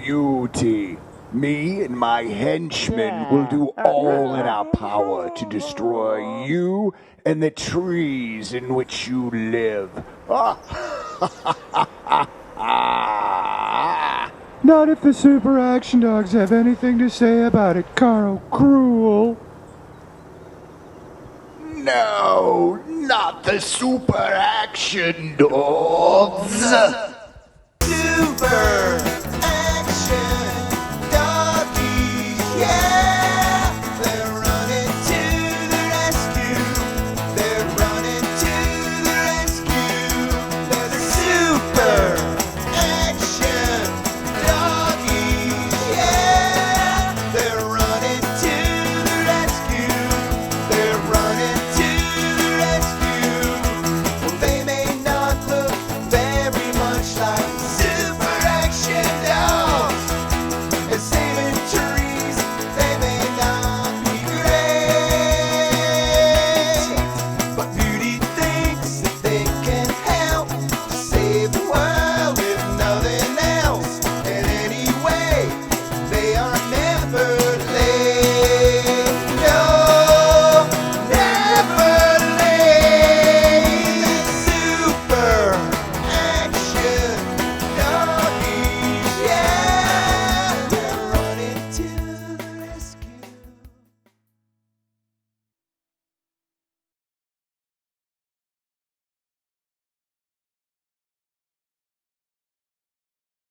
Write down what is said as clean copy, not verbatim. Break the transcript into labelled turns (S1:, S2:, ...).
S1: beauty. Me and my henchmen will do all in our power to destroy you and the trees in which you live.
S2: Not if the Super Action Dogs have anything to say about it, Carl Cruel.
S1: No, not the Super Action Dogs.
S3: Super